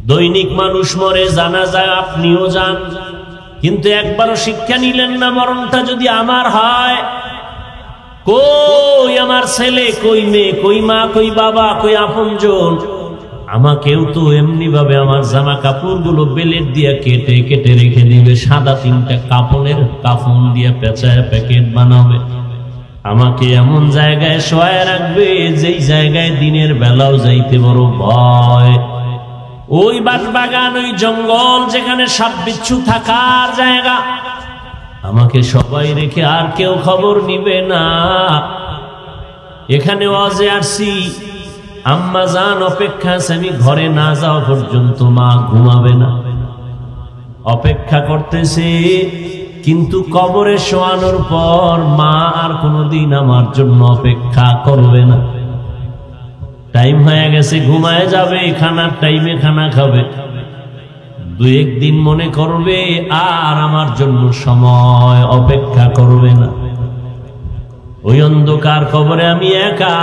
দৈনিক মানুষ মরে, জানা যায় আপনিও যান, কিন্তু একবারও শিক্ষা নিলেন না মরণটা যদি আমার হয়। কই আমার ছেলে, কই মেয়ে, কই মা, কই বাবা, কই আপনজন? আমাকেও তো এমনি ভাবে আমার জামা কাপড় গুলো বেলেট দিয়ে কেটে কেটে রেখে দিবে, সাদা 3টা কাপড়ের কাফন দিয়ে পেঁচায় প্যাকেট বানাবে। আমাকে এমন জায়গায় শোয়ায় রাখবে যেই জায়গায় দিনের বেলাও যাইতে বড় ভয়। ওই বাগান, ওই জঙ্গল যেখানে সাপ বিচ্ছু থাকার জায়গা, আমাকে সবাই রেখে আর কেউ খবর নিবে না। এখানে ওয়াজে আসছি, আম্মা জান অপেক্ষা আছে, আমি ঘরে না যাওয়া পর্যন্ত মা ঘুমাবে না, অপেক্ষা করতেছে। কিন্তু কবরে শোয়ানোর পর মা আর কোনোদিন আমার জন্য অপেক্ষা করবে না। টাইম হয়ে গেছে, ঘুমায় যাবে, খানার টাইমে খানা খাবে, 2-1 দিন মনে করবে আর আমার জন্য সময় অপেক্ষা করবে না। ওই অন্ধকার কবরে আমি একা।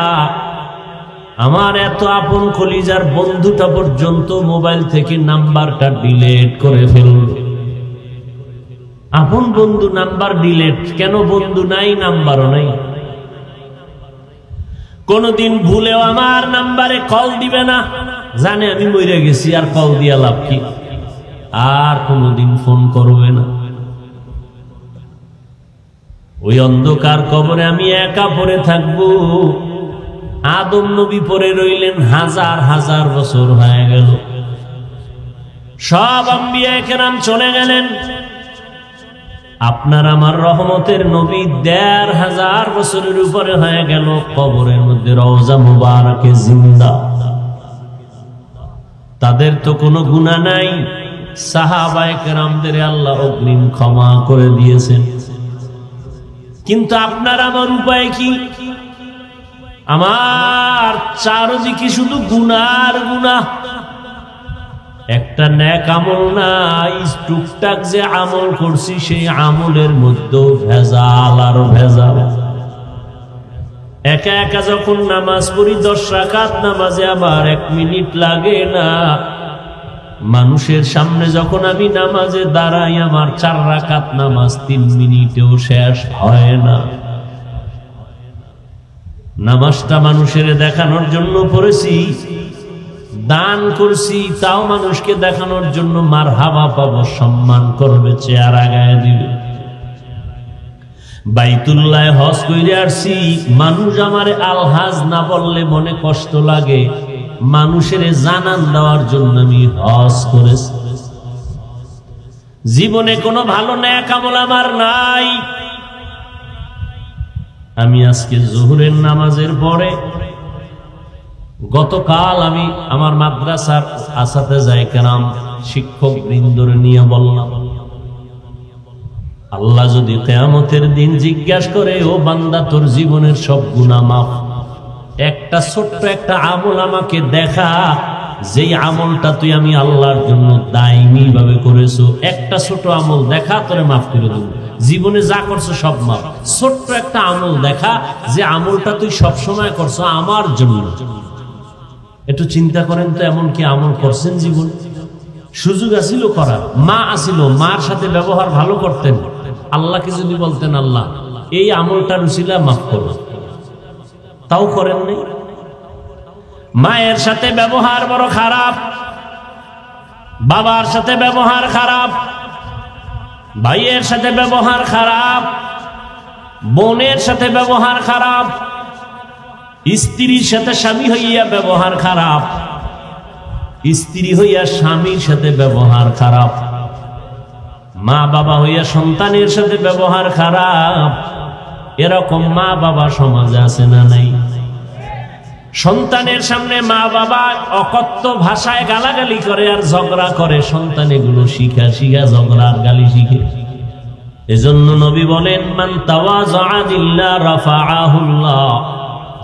আমার এত আপন কলিজার বন্ধুটা পর্যন্ত মোবাইল থেকে নাম্বারটা ডিলিট করে ফেলবে। আপন বন্ধু নাম্বার ডিলিট কেন? বন্ধু নাই, নাম্বারও নাই। কোনদিন ভুলেও আমার নাম্বারে কল দিবে না, জানে আমি মরে গেছি, আর কল দিয়া লাভ কি? আর কোনদিন ফোন করবে না। ওই অন্ধকার কবরে আমি একা পড়ে থাকবো। আদম নবী পড়ে রইলেন, 1000 বছর হয়ে গেল। সব আম্বিয়া কেরাম চলে গেলেন। আপনার আমার রহমতের নবী 1500 বছরের উপরে হয়ে গেল কবরের মধ্যে রওজা মুবারাকে জিন্দা। তাদের তো কোনো গুনাহ নাই, সাহাবায়ে কেরামদের আল্লাহ অগ্রিম ক্ষমা করে দিয়েছেন। কিন্তু আপনার আমার উপায় কি? আমার চারদিকে শুধু গুনার গুনাহ, একটা নেক আমল নাই। টুকটাক যে আমল করছি সেই আমলের মধ্যে ভেজাল আর ভেজাল। একা একা যখন নামাজ পড়ি, 10 রাকাত নামাজে আমার 1 মিনিট লাগে না। মানুষের সামনে যখন আমি নামাজে দাঁড়াই, আমার 4 রাকাত নামাজ 3 মিনিটেও শেষ হয় না। নামাজটা মানুষের দেখানোর জন্য পড়েছি, দান করছি তাও মানুষকে দেখানোর জন্য। মারহাবা পাবো, সম্মান করবে, চেয়ার আগায় দিবে। বাইতুল্লাহ হজ কইরে আসছি, মানুষ আমারে আলহাজ না বললে মনে কষ্ট লাগে। মানুষের জানান দেওয়ার জন্য আমি হজ করেছি। জীবনে কোনো ভালো নেক আমল আমার নাই। আমি আজকে জোহরের নামাজের পরে, গতকাল আমি আমার মাদ্রাসার আসাতেজায়ে কেরাম শিক্ষক বৃন্দরে নিয়ে বললাম, আল্লাহ যদি কিয়ামতের দিন জিজ্ঞাসা করে, ও বান্দা তোর জীবনের সব গুনাহ মাফ, একটা ছোট্ট একটা আমল আমাকে দেখা, যেই আমলটা তুই আমি আল্লাহর জন্য দায়ী ভাবে করেছো, একটা ছোট আমল দেখা, তোরে মাফ করে দেব। জীবনে যা করছো সব মাফ। ছোট্ট একটা আমল দেখা, যে আমলটা তুই সব সময় করছো আমার জন্য। একটু চিন্তা করেন তো, এমন কি আমল করছেন জীবন? সুযোগ আসিল করার, মা আসিল, মার সাথে ব্যবহার ভালো করতেন। আল্লাহকে যদি বলতেন, আল্লাহ এই আমলটার উসিলা মাফ করো, তাও করেন নাই। মায়ের সাথে ব্যবহার বড় খারাপ, বাবার সাথে ব্যবহার খারাপ, ভাইয়ের সাথে ব্যবহার খারাপ, বোনের সাথে ব্যবহার খারাপ, স্ত্রীর সাথে স্বামী হইয়া ব্যবহার খারাপ, স্ত্রী হইয়া স্বামীর সাথে ব্যবহার খারাপ, মা বাবা হইয়া সন্তানের সাথে ব্যবহার খারাপ। এরকম মা বাবা সমাজে আছে না নাই? সন্তানের সামনে মা বাবা অকথ্য ভাষায় গালাগালি করে আর ঝগড়া করে, সন্তান এগুলো শিখা ঝগড়া আর গালি শিখে। এজন্য নবী বলেন, মান তাওয়াযা লিল্লাহ রাফাআহুল্লাহ,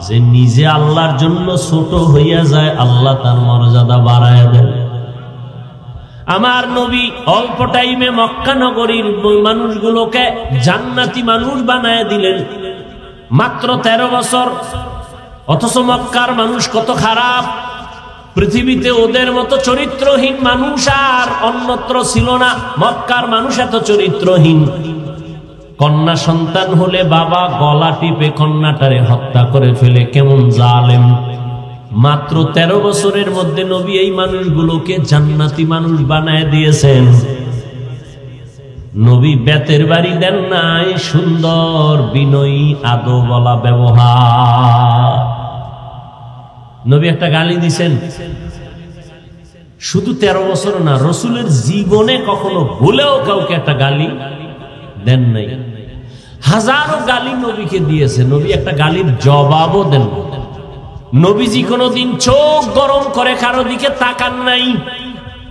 যে নিজে আল্লাহর জন্য ছোট হইয়া যায়, আল্লাহ তার মর্যাদা বাড়ায় দেন। আমার নবী অল্প টাইমে মক্কা নগরীর মানুষগুলোকে জান্নাতি মানুষ বানায় দিলেন, মাত্র 13 বছর। অথচ মক্কার মানুষ কত খারাপ। পৃথিবীতে ওদের মতো চরিত্রহীন মানুষ আর অন্যত্র ছিল না। মক্কার মানুষ এত চরিত্রহীন। কন্যা সন্তান হলে বাবা গলা টিপে কন্যাটারে হত্যা করে ফেলে, কেমন জালেম। মাত্র 13 বছরের মধ্যে নবী এই মানুষগুলোকে জান্নাতি মানুষ বানায় দিয়েছেন। নবী বেতের বাড়ি দেন নাই, সুন্দর বিনয়ী আদবলা ব্যবহার। নবী একটা গালি দিছেন, শুধু 13 বছর না, রসুলের জীবনে কখনো ভুলেও কাউকে একটা গালি দেন নাই। হাজারো গালি নবীকে দিয়েছে, নবী একটা গালির জবাবও দেন। নবীজি কোনোদিন চোখ গরম করে কারো দিকে তাকান নাই।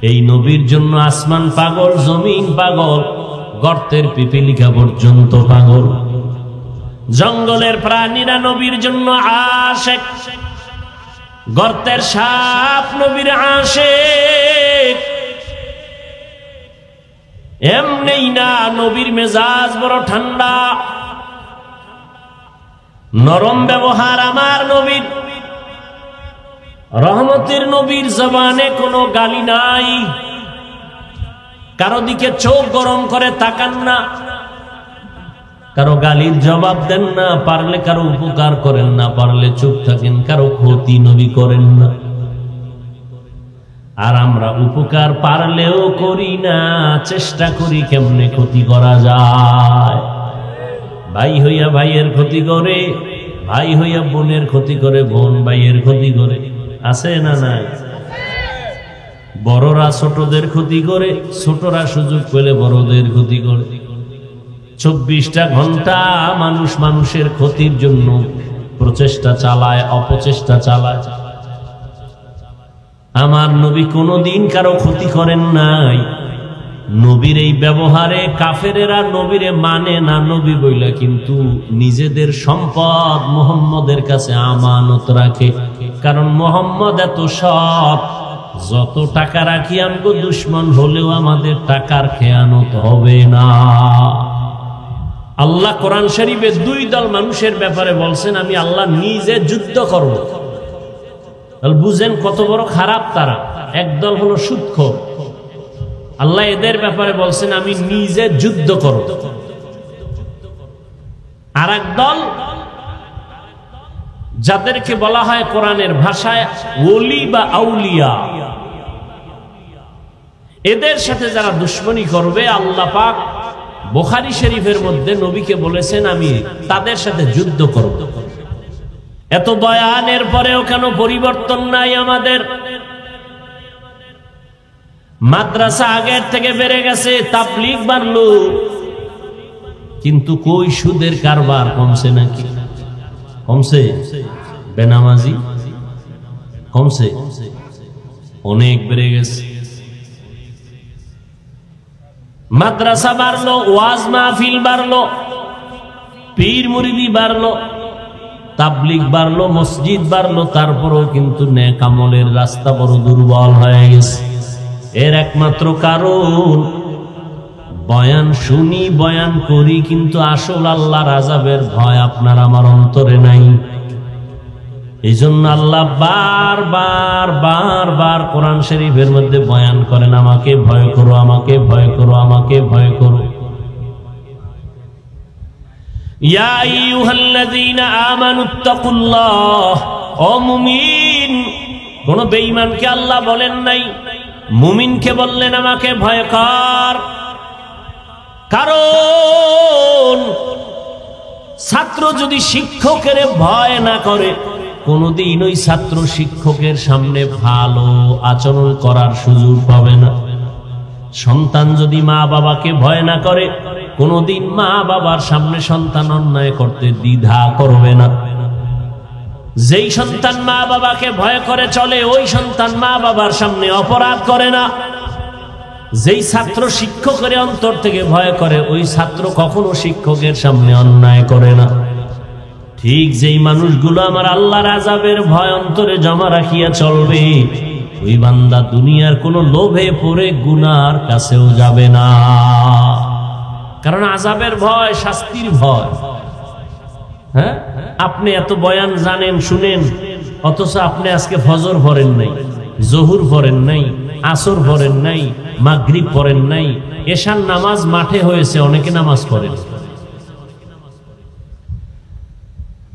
এই নবীর জন্য আসমান পাগল, জমিন পাগল, গর্তের পিপিলিকা পর্যন্ত পাগল, জঙ্গলের প্রাণীরা নবীর জন্য আশেক, গর্তের সাপ নবীর আশেক। এমনি না, নবীর মেজাজ বড় ঠান্ডা, নরম ব্যবহার আমার নবীর। রহমতের নবীর জবানে কোনো গালি নাই, কারো দিকে চোখ গরম করে তাকান না, কারো গালির জবাব দেন না, পারলে কারো উপকার করেন না, পারলে চুপ থাকেন, কারো ক্ষতি নবী করেন না। আর আমরা উপকার পারলেও করি না, চেষ্টা করি কেমনে ক্ষতি করা যায়। ভাই হইয়া ভাইয়ের ক্ষতি করে, ভাই হইয়া বোনের ক্ষতি করে, বোন ভাইয়ের ক্ষতি করে, আছে না নাই? বড়রা ছোটদের ক্ষতি করে, ছোটরা সুযোগ পেলে বড়দের ক্ষতি করে। 24টা ঘন্টা মানুষ মানুষের ক্ষতির জন্য প্রচেষ্টা চালায়, অপচেষ্টা চালায়। আমার নবী কোনোদিন কারো ক্ষতি করেন নাই। নবীর এই ব্যবহারে কাফেরেরা নবীরে মানে না নবী বইলা, কিন্তু নিজেদের সম্পদ মুহাম্মদের কাছে আমানত রাখে। কারণ মুহাম্মদ এত সৎ, যত টাকা রাখি আমগো দুশ্মন হলেও আমাদের টাকার খেয়ানত হবে না। আল্লাহ কোরআন শরীফে 2 দল মানুষের ব্যাপারে বলছেন, আমি আল্লাহ নিজে যুদ্ধ করব। বুঝেন কত বড় খারাপ তারা। একদল হলো সুদখোর, আল্লাহ এদের ব্যাপারে বলছেন আমি নিজে যুদ্ধ করব। আর এক দল যাদেরকে বলা হয় কোরআনের ভাষায় ওলি বা আউলিয়া, এদের সাথে যারা দুশ্মনী করবে, আল্লাহ পাক বুখারী শরীফের মধ্যে নবীকে বলেছেন আমি তাদের সাথে যুদ্ধ করব। এত বয়ানের পরেও কেন পরিবর্তন নাই আমাদের? মাদ্রাসা আগের থেকে বেড়ে গেছে, তাবলীগ বাড়লো, কিন্তু কই সুদের কারবার কমছে নাকি? কমছে? বেনামাজি কমছে? অনেক বেড়ে গেছে। মাদ্রাসা বাড়লো, ওয়াজ মাহফিল বাড়লো, পীর মুরিদি বাড়লো, তাবলীগ বাড়লো, মসজিদ বাড়লো, তারপরেও কিন্তু নেক আমলের রাস্তা বড় দুর্বল হয়ে গেছে। এর একমাত্র কারণ বয়ান শুনি, বয়ান করি, কিন্তু আসল আল্লাহর আযাবের ভয় আপনার আমার অন্তরে নাই। এই জন্য আল্লাহ বারবার বারবার কোরআন শরীফের মধ্যে বয়ান করেন, আমাকে ভয় করো, আমাকে ভয় করো, আমাকে ভয় করো। ইয়া আইয়ুহাল্লাযীনা আমানুত্তাকুল্লাহ, ও মুমিন। কোন বেঈমানকে আল্লাহ বলেন নাই, মুমিনকে বললেন আমাকে ভয় কর। কারণ ছাত্র যদি শিক্ষকের ভয় না করে, কোনদিন ওই ছাত্র শিক্ষকের সামনে ভালো আচরণ করার সুযোগ পাবে না। সন্তান যদি মা বাবাকে ভয় না করে, কোনদিন মা বাবার সামনে সন্তান অন্যায় করতে দ্বিধা করবে না। যেই সন্তান মা বাবাকে ভয় করে চলে, ওই সন্তান মা বাবার সামনে অপরাধ করে না। যেই ছাত্র শিক্ষকের অন্তর থেকে ভয় করে, ওই ছাত্র কখনো শিক্ষকের সামনে অন্যায় করে না। ঠিক যেই মানুষগুলো আমার আল্লাহর আযাবের ভয় অন্তরে জমা রাখিয়া চলবে, ওই বান্দা দুনিয়ার কোনো লোভে পড়ে গুনার কাছেও যাবে না। কারণ আযাবের ভয়, শাস্তির ভয়। হ্যাঁ, আপনি এত বয়ান জানেন, শুনেন, অথচ আপনি আজকে ফজর পড়েন নাই। জোহর পড়েন নাই, আসর পড়েন নাই, মাগরিব পড়েন নাই, এশার নামাজ মাঠে হয়েছে, অনেকে নামাজ পড়েন।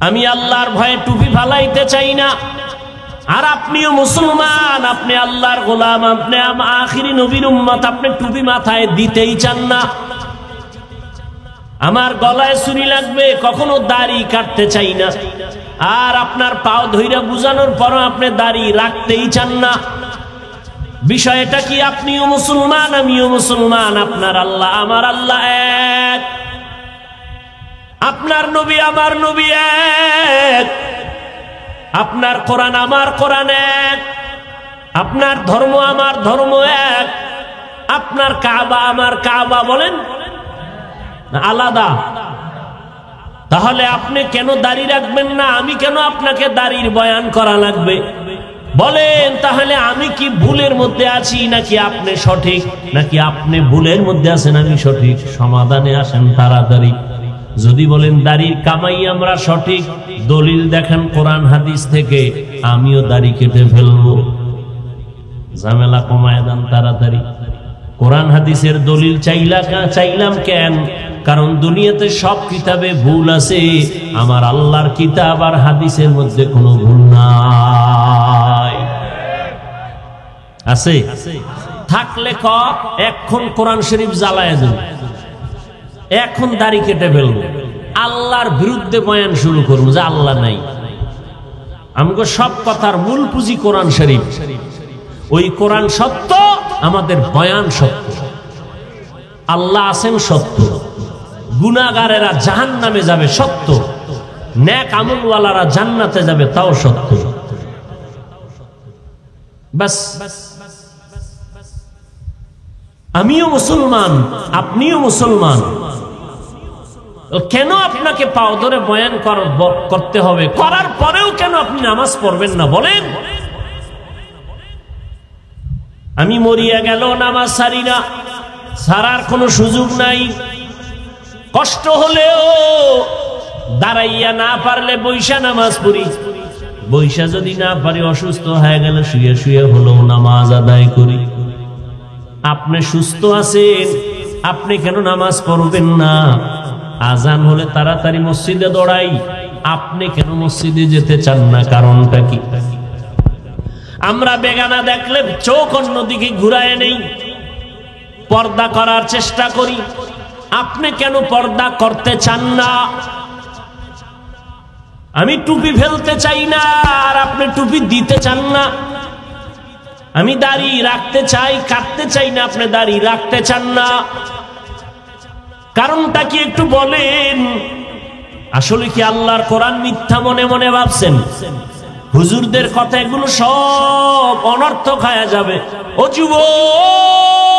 আমি আল্লাহর ভয়ে টুপি ফালাইতে চাই না। আর আপনিও মুসলমান, আপনি আল্লাহর গোলাম, আপনি আখিরি নবীর উম্মত, আপনি টুপি মাথায় দিতেই চান না। আমার গলায় ছুরি লাগবে, কখনো দাড়ি কাটতে চাই না। আর আপনার পাও ধইরা বুঝানোর পরও আপনি দাড়ি রাখতেই চান না। বিষয়টা কি? আপনিও মুসলমান, আমিও মুসলমান, আপনার আল্লাহ আমার আল্লাহ এক, আপনার নবী আমার নবী এক, আপনার কোরআন আমার কোরআন এক, আপনার ধর্ম আমার ধর্ম এক, আপনার কাবা আমার কাবা বলেন আলাদা। তাহলে আপনি কেন দাড়ি রাখবেন না? আমি কেন আপনাকে দাড়ির বয়ান করা লাগবে? বলেন তাহলে আমি কি ভুলের মধ্যে আছি নাকি আপনি সঠিক? নাকি আপনি ভুলের মধ্যে আছেন আমি সঠিক? সমাধানে আসেন তাড়াতাড়ি। যদি বলেন দাড়ির কামাই আমরা সঠিক, দলিল দেখেন কোরআন হাদিস থেকে, আমিও দাড়ি কেটে ফেলবো। ঝামেলা কমায় দেন তাড়াতাড়ি। কোরআন হাদিসের দলিল চাইলাম কেন? কারণ দুনিয়াতে সব কিতাবে ভুল আছে, আমার আল্লাহর কিতাব আর হাদিসের মধ্যে কোনো ভুল নাই। আছে? থাকলে এখন কোরআন শরীফ জ্বালায় দেব, এখন দাড়ি কেটে ফেলবো, আল্লাহর বিরুদ্ধে বয়ান শুরু করবো যে আল্লাহ নাই। আমাকে সব কথার মূল পুঁজি কোরআন শরীফ। ওই কোরআন সত্য, আমাদের বয়ান সত্য। আল্লাহ আছেন সত্য, গুনাহগারেরা জাহান্নামে যাবে সত্য, নেক আমলওয়ালারা জান্নাতে যাবে তাও সত্য। বাস, আমিও মুসলমান, আপনিও মুসলমান। কেন আপনাকে পাও ধরে বয়ান করতে হবে? করার পরেও কেন আপনি নামাজ পড়বেন না বলেন? আমি মরিয়া গেল নামাজ সারি না, সারার কোনো সুযোগ নাই। কষ্ট হলেও দাঁড়াইয়া না পারলে বৈশা নামাজ পড়ি, বৈশা যদি না পারি অসুস্থ হয়ে গেলে শুয়ে শুয়ে হলেও নামাজ আদায় করি। আপনি সুস্থ আছেন, আপনি কেন নামাজ পড়বেন না? আজান হলে তাড়াতাড়ি মসজিদে দৌড়াই, আপনি কেন মসজিদে যেতে চান না? কারণটা কি? আমরা বেগানা দেখলে চোখ অন্যদিকে ঘুরায় নেই, পর্দা করার চেষ্টা করি। আপনি কেন পর্দা করতে চান না? আমি টুপি ফেলতে চাই না আর আপনি টুপি দিতে চান না। আমি দাড়ি রাখতে চাই, কাটতে চাই না, আপনি দাড়ি রাখতে চান না। কারণটা কি একটু বলেন? আসলে কি আল্লাহর কোরআন মিথ্যা মনে মনে ভাবছেন? হুজুরদের কথা এগুলো সব অনর্থক হয়ে যাবে। ও যুবক,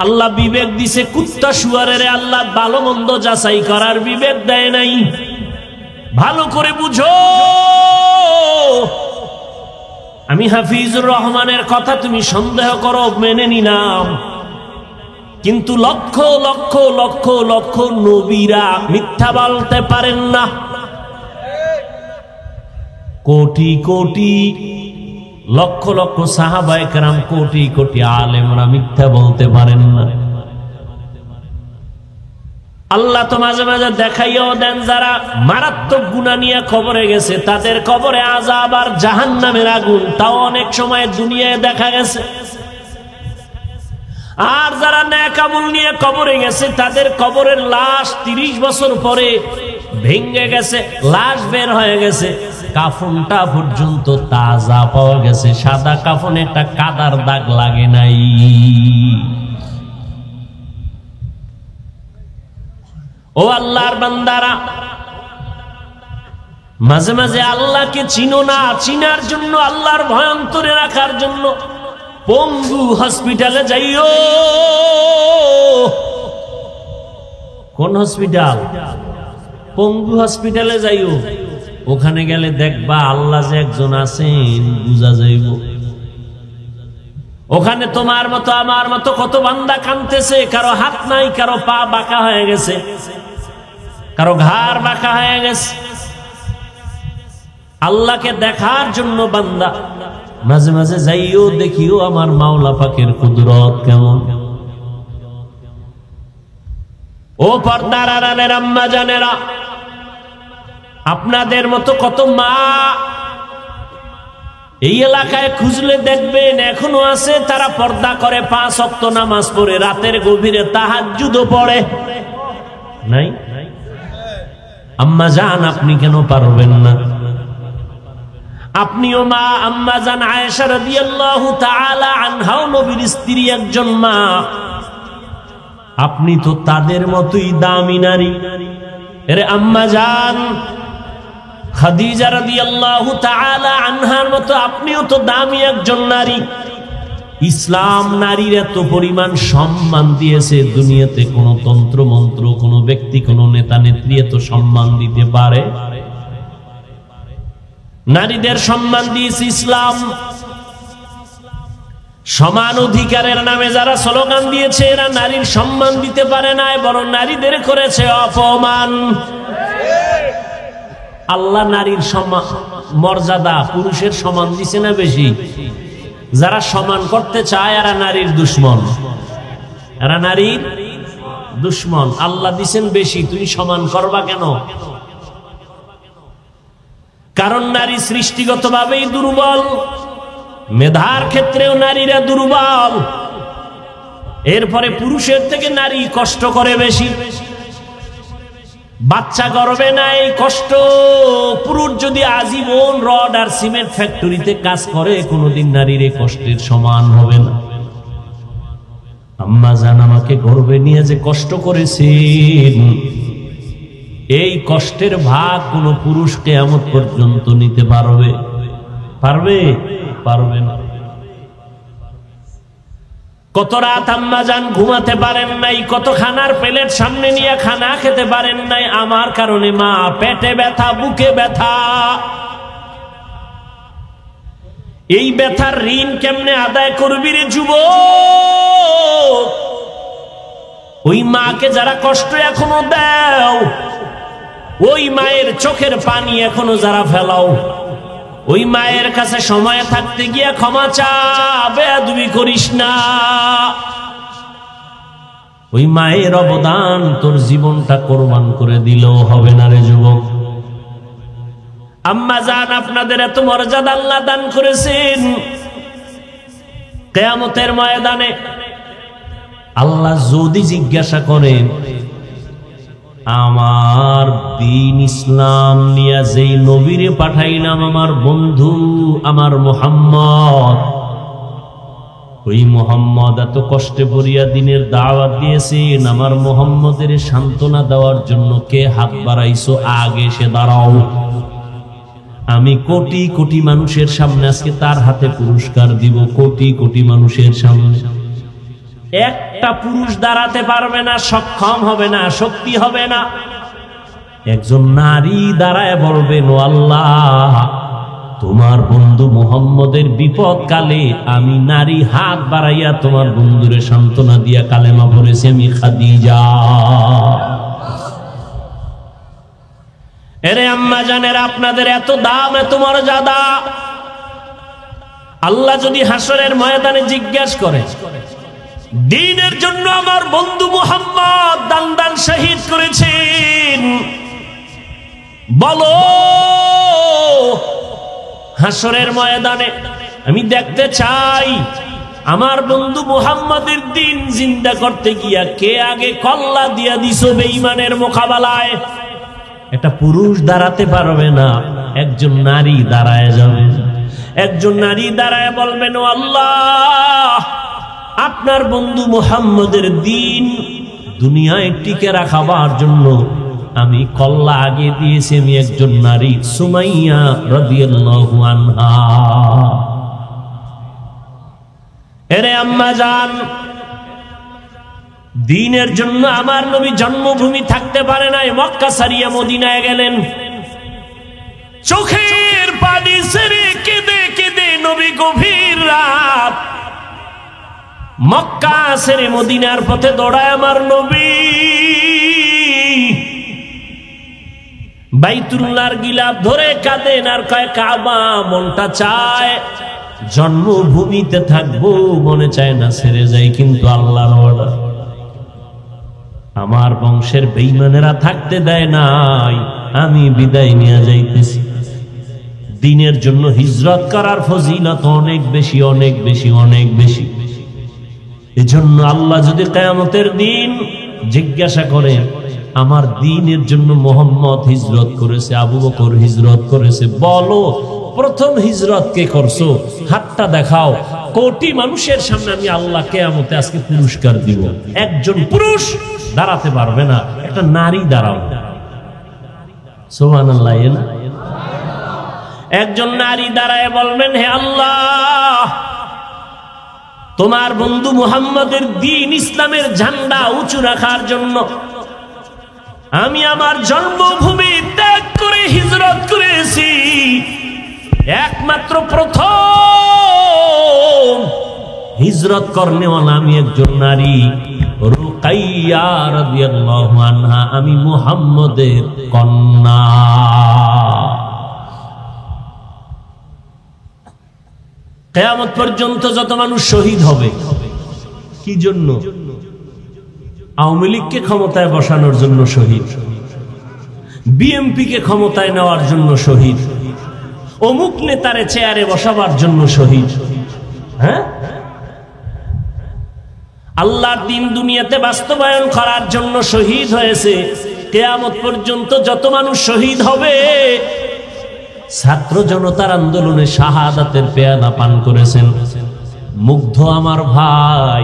আল্লাহ বিবেক দিছে, কুত্তা শুয়ারের আল্লাহ ভালো মন্দ যাচাই করার বিবেক দেয় নাই। ভালো করে বুঝো। আমি হাফিজুর রহমানের কথা তুমি সন্দেহ করো, মেনে নিলাম, কিন্তু লক্ষ লক্ষ লক্ষ লক্ষ নবীরা মিথ্যা বলতে পারেন না। কোটি কোটি লক্ষ লক্ষ সাহাবায়ে কেরাম, কোটি কোটি আলেমরা মিথ্যা বলতে পারেন না। আল্লাহ তো মাঝে মাঝে দেখাইও দেন, যারা মারাত্মক গুনাহ নিয়ে কবরে গেছে তাদের কবরে আযাব আর জাহান্নামের আগুন, তাও অনেক সময় দুনিয়ায় দেখা গেছে। আর যারা নেক আমল নিয়ে কবরে গেছে তাদের কবরের লাশ 30 বছর পরে ভেঙে গেছে, লাশ বের হয়ে গেছে, কাফনটা পর্যন্ত তাজা পাওয়া গেছে, সাদা কাফনে একটা কাদার দাগ লাগে নাই। ও আল্লাহর বান্দারা, মাঝে মাঝে আল্লাহকে চিনো না, চিনার জন্য, আল্লাহর ভয় অন্তরে রাখার জন্য পঙ্গু হসপিটালে যাইও। কোন হসপিটাল? পঙ্গু হসপিটালে যাইও। ওখানে গেলে দেখবা আল্লাহ যে একজন আছেন বুঝা যাইব। ওখানে তোমার মতো আমার মতো কত বান্দা কাঁদতেছে, কারো হাত নাই, কারো পা বাঁকা হয়ে গেছে, কারো ঘাড় বাঁকা হয়ে গেছে। আল্লাহকে দেখার জন্য বান্দা মাঝে মাঝে যাইও, দেখিও আমার মাওলা পাকের কুদরত কেমন। ও পর্দার আড়ালের আম্মা জানেরা, আপনাদের মতো কত মা এই এলাকায় খুঁজলে দেখবেন এখনো আছে, তারা পর্দা করে, 5 ওয়াক্ত নামাজ পড়ে, রাতের গভীরে তাহাজ্জুদও পড়ে। নাই? আম্মা জান, আপনি কেন পারবেন না? আপনিও মা। আম্মা জান আয়েশা রাদিয়াল্লাহু তাআলা আনহাও নবীর স্ত্রী একজন মা। আপনি তো তাদের মতোই দামি নারী। আরে আম্মা জান খাদিজা রাদিয়াল্লাহু তাআলা আনহার মতো আপনিও তো দামি একজন নারী। ইসলাম নারীর এত পরিমাণ সম্মান দিয়েছে, দুনিয়াতে কোন তন্ত্র মন্ত্র, কোন ব্যক্তি, কোন নেতা নেত্রী এত সম্মান দিতে পারে? নারীদের সম্মান দিয়েছে ইসলাম। সমান অধিকারের নামে যারা স্লোগান দিয়েছে, এরা নারীর সম্মান দিতে পারে না, বরং নারীদের করেছে অপমান। আল্লাহ নারীর সম্মান মর্যাদা পুরুষের সমান দিছে না বেশি? যারা সমান করতে চায় এরা নারীর দুশ্মন, এরা নারীর দুশ্মন। আল্লাহ দিছেন বেশি, তুমি সমান করবা কেন? কারণ নারী সৃষ্টিগতভাবেই দুর্বল, মেধার ক্ষেত্রেও নারীরা দুর্বল। এরপরে পুরুষের থেকে নারী কষ্ট করে বেশি। বাচ্চা গর্ভে নাই কষ্ট। পুরুষ যদি আজীবন রড আর সিমেন্ট ফ্যাক্টরিতে কাজ করে, কোনোদিন নারীর এই কষ্টের সমান হবে না। আম্মা জান আমাকে গর্ভে নিয়ে যে কষ্ট করেছেন, এই কষ্টের ভাগ কোন পুরুষ কিয়ামত পর্যন্ত নিতে পারবে? পারবে না। কত রাত আম্মা জান ঘুমাতে পারেন নাই, কত খানার প্লেট সামনে নিয়ে খানা খেতে পারেন নাই আমার কারণে। মা, পেটে ব্যথা, বুকে ব্যথা, এই ব্যথার ঋণ কেমনে আদায় করবি রে যুবক? ওই মাকে যারা কষ্ট এখনো দাও, ওই মায়ের চোখের পানি এখনো যারা ফেলাও, ওই মায়ের কাছে সময় থাকতে গিয়ে ক্ষমা চা, বেয়াদবি করিস না। ওই মায়ের অবদান তোর জীবনটা কোরবান করে দিলেও হবে না রে যুবক। আম্মা জান, আপনাদের এত মর্যাদা আল্লাহ দান করেছেন, কিয়ামতের ময়দানে আল্লাহ যদি জিজ্ঞাসা করেন, আমার দ্বীন ইসলাম নিয়ে যেই নবীরে পাঠাইলাম আমার বন্ধু আমার মুহাম্মদ, ওই মুহাম্মদ এত কষ্টে পড়িয়া দিনের দাওয়াত দিয়েছেন, আমার মুহাম্মদের সান্ত্বনা দেওয়ার জন্য কে হাত বাড়াইছো? আগে সে দাঁড়াও। আমি কোটি কোটি মানুষের সামনে আজকে তার হাতে পুরস্কার দিব, কোটি কোটি মানুষের সামনে। একটা পুরুষ দাঁড়াতে পারবে না, সক্ষম হবে না, শক্তি হবে না। একজন নারী দাঁড়ায় বলবেন, ও আল্লাহ, তোমার বন্ধু মুহাম্মদের বিপদ কালে আমি নারী হাত বাড়াইয়া তোমার বন্ধুরে সান্ত্বনা দিয়া কালেমা পড়েছি আমি খাদিজা। এরে আম্মা জানের, আপনাদের এত দাম, এত মর্যাদা। আল্লাহ যদি হাসরের ময়দানে জিজ্ঞাসা করে, দ্বীনের জন্য আমার বন্ধু মুহাম্মদ দান দান শহীদ করেছেন, বলো হাসরের ময়দানে আমি দেখতে চাই আমার বন্ধু মুহাম্মদের দ্বীন জিন্দা করতে গিয়া কে আগে কল্লা দিয়া দিছো বেঈমানের মোকাবেলায়। একটা পুরুষ দাঁড়াতে পারবে না, একজন নারী দাঁড়ায় যাবে। একজন নারী দাঁড়ায় বলবেন, ও আল্লাহ, আপনার বন্ধু মুহাম্মদের দ্বীন দুনিয়ায় টিকে রাখাবার জন্য আমি কল্লা আগে দিয়েছি, আমি একজন নারী, সুমাইয়া রাদিয়াল্লাহু আনহা। এরে আম্মা জান, দ্বীনের জন্য আমার নবী জন্মভূমি থাকতে পারে নাই, মক্কা ছাড়িয়া মদিনায় গেলেন। চোখের পানি ছেড়ে কেঁদে কেঁদে নবী গভীর রাত মক্কা ছেড়ে মদিনার পথে দৌড়ায় আমার নবী। বাইতুল্লাহর গিলাফ ধরে কাঁদেন আর কয়, কাবা, মনটা চায় জন্মভূমিতে থাকবো, মনে চায় না ছেড়ে যাই, কিন্তু আল্লাহর অর্ডার। আমার বংশের বেঈমানেরা থাকতে দেয় নাই, আমি বিদায় নিয়ে যাইতেছি। দ্বীনের জন্য হিজরত করার ফজিলত অনেক বেশি, অনেক বেশি, অনেক বেশি। এজন্য আল্লাহ যদি কিয়ামতের দিন জিজ্ঞাসা করেন, আমার দ্বীনের জন্য মুহাম্মদ হিজরত করেছে, আবু বকর হিজরত করেছে, বলো প্রথম হিজরত কে করছো, হাতটা দেখাও। কোটি মানুষের সামনে আমি আল্লাহ কিয়ামতে আজকে পুরস্কার দিব। একজন পুরুষ দাঁড়াতে পারবে না, একটা নারী দাঁড়াও। সুবহানাল্লাহ। একজন নারী দাঁড়ায় বলবেন, হে আল্লাহ, তোমার বন্ধু মুহাম্মদের দ্বীন ইসলামের ঝান্ডা উঁচু রাখার জন্য আমি আমার জন্মভূমি ত্যাগ করে হিজরত করেছি। একমাত্র প্রথম হিজরত করনেওয়ালা আমি একজন নারী, রুকাইয়া রাদিয়াল্লাহু আনহা, আমি মুহাম্মদের কন্যা। কিয়ামত পর্যন্ত যত মানুষ শহীদ হবে, কি জন্য? আওয়ামী লীগকে ক্ষমতায় বসানোর জন্য শহীদ, বিএনপি কে ক্ষমতায় নেওয়ার জন্য শহীদ, অমুক নেতারে চেয়ারে বসাবার জন্য শহীদ। হ্যাঁ, আল্লাহর দ্বীন দুনিয়াতে বাস্তবায়ন করার জন্য শহীদ হয়েছে। কিয়ামত পর্যন্ত যত মানুষ শহীদ হবে, ছাত্র জনতার আন্দোলনে শাহাদাতের পেয়ালা পান করেছেন মুগ্ধ আমার ভাই,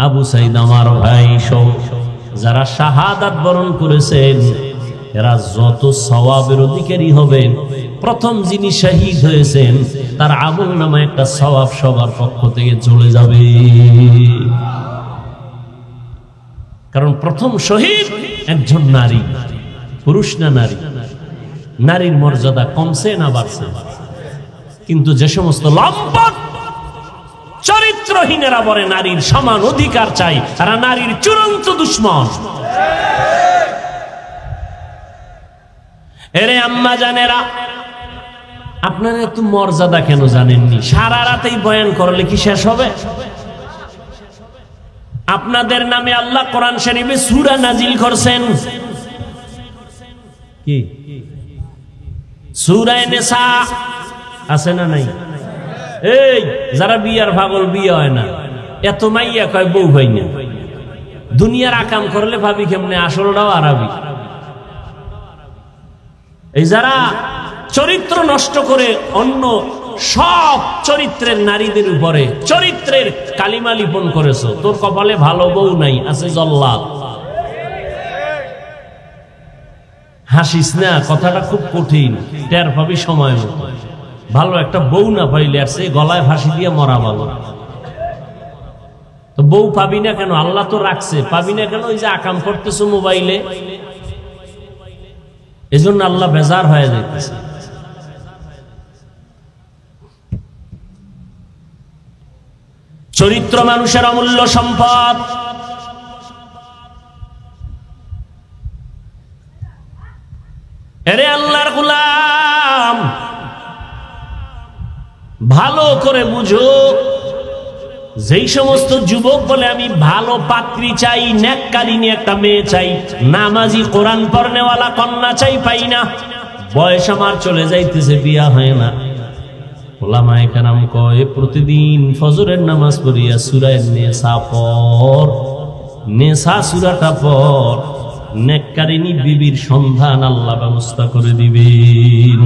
আবু সাইদ আমার ভাই সহ যারা শাহাদাত বরণ করেছেন, এরা যত সওয়াবের অধিকারী হবেন। প্রথম যিনি শহীদ হয়েছেন তার আমল নামে একটা সওয়াব সবার পক্ষ থেকে চলে যাবে, কারণ প্রথম শহীদ একজন নারী। পুরুষ না নারী? নারীর মর্যাদা কমছে না বাড়ছে? কিন্তু যে সমস্ত লম্পট চরিত্রহীনেরা বলে নারীর সমান অধিকার চাই, তারা নারীর চূড়ান্ত দুশ্মন। এরে আম্মা জানেরা, আপনারা এত মর্যাদা কেন জানেননি? সারা রাতেই বয়ান করলে কি শেষ হবে? আপনাদের নামে আল্লাহ কোরআন শরীফে সূরা নাজিল করছেন, কি সূরা নিসা আছে না নাই? এই যারা বিয়ার পাগল, বিয়ে হয় না, এত মাইয়া কয় বউ হয় না। দুনিয়ার আকাম করলে ভাবি কেমনে আসলটাও আরবি। এই যারা চরিত্র নষ্ট করে অন্য সব চরিত্রের নারীদের উপরে চরিত্রের কালিমা লিপন করেছো, তোর কপালে ভালো বউ নাই, আছে জল্লাদ। হাসিস না, কথাটা খুব কঠিন, টের পাবি সময় মতো। ভালো একটা বউ না পাইলে আর সে গলায় ফাঁসি দিয়ে মরা ভালো। তো বউ পাবি না কেন? আল্লাহ তো রাখছে, পাবি না কেন? ওই যে আকাম করতেছো মোবাইলে, এজন্য আল্লাহ বেজার হয়ে যাইতেছে। চরিত্র মানুষের অমূল্য সম্পদ। এরে আল্লাহর গোলাম, ভালো করে বুঝো, যেই সমস্ত যুবক বলে আমি ভালো পাত্রী চাই, নেককারিনী একটা মেয়ে চাই, নামাজি কোরআন পড়নেওয়ালা কন্যা চাই, পাই না, বয়স আমার চলে যাইতেছে, বিয়া হয় না, ওলামায়ে কেরাম কয় প্রতিদিন ফজরের নামাজ পড়িয়া সূরা নিসা পড়, নিসা সূরাটা পড়, নেককারিনী বিবির সন্ধান আল্লাহ ব্যবস্থা করে দিবেন।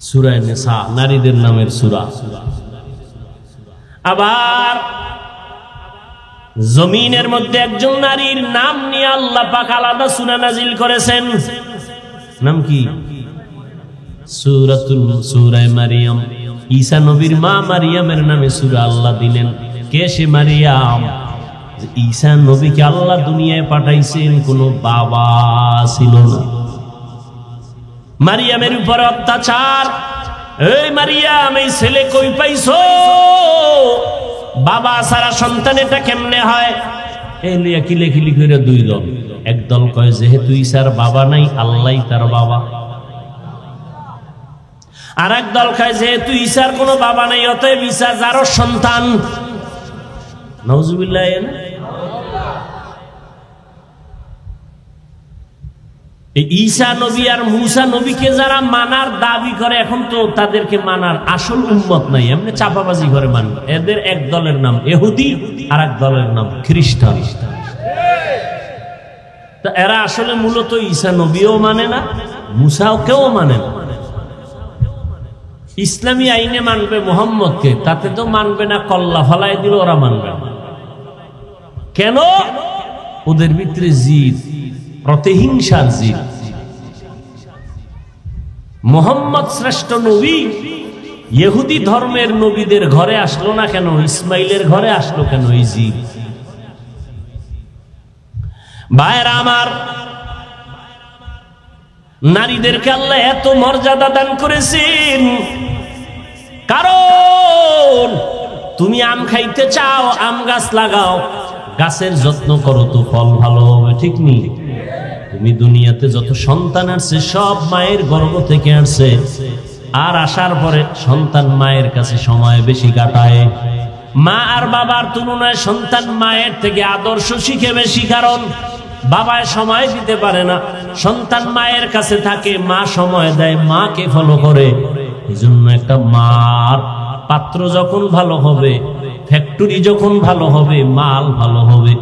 সূরা নিসা নারীদের নামের সূরা। আবার জমিনের মধ্যে একজন নারীর নাম নিয়ে আল্লাহ পাক আলাদা সূরা নাজিল করেছেন। নাম কি? সূরা মারিয়াম। ঈসা নবীর মা মারিয়ামের নামে সূরা আল্লাহ দিলেন। কে সে মারিয়াম? ঈসা নবীকে আল্লাহ দুনিয়ায় পাঠাইছেন, কোনো বাবা ছিল না। মারিয়ামের উপর অত্যাচার। এই মারিয়াম, এই ছেলে কই পাইছো? বাবা সারা সন্তান এটা কেমনে হয়? এই লিয়া কিলেখিলি করে দুই দল। এক দল কয় যেহেতু ঈসার বাবা নাই, আল্লাহই তার বাবা। আর এক দল খায় যেহেতু ঈসার কোনো বাবা নাই অতএব ঈসা যারও সন্তান। নাউজুবিল্লাহ। ঈসা নবী আর মুসা নবীকে যারা মানার দাবি করে, এখন তো তাদেরকে মানার আসল উম্মত নাই, এমনি চাপাবাজি করে মানবে। এদের এক দলের নাম ইহুদি আর এক দলের নাম খ্রিস্টান। এরা আসলে মূলত ঈসা নবীও মানে না, মুসাও কেউ মানে না। ইসলামী আইনে মানবে মুহাম্মদকে, তাতে তো মানবে না, কল্লা ফলাই দিল ওরা মানবে না। কেন? ওদের ভিতরে জিদ, প্রতিহিংসার জিদ। মুহাম্মদ শ্রেষ্ঠ নবী, ইহুদি ধর্মের নবীদের ঘরে আসলো না কেন? ইসমাইলের ঘরে আসলো কেন? এই জিদ। ভাইরা আমার, নারীদেরকে আল্লাহ এত মর্যাদা দান করেছেন, কারণ তুমি আম খাইতে চাও, আম গাছ লাগাও, গাছের যত্ন করো তো ফল ভালো হবে, ঠিক নেই? তুমি দুনিয়াতে যত সন্তান আসছে সব মায়ের গর্ভ থেকে আসছে, আর আসার পরে সন্তান মায়ের কাছে সময় বেশি কাটায়। মা আর বাবার তুলনায় সন্তান মায়ের থেকে আদর্শ শিখে বেশি, কারণ বাবায় সময় দিতে পারে না, সন্তান মায়ের কাছে থাকে, মা সময় দেয়, মাকে ফলো করে। এই জন্য একটা মার পাত্র যখন ভালো হবে, ফ্যাক্টরি যখন ভালো হবে, মাল ভালো হবে।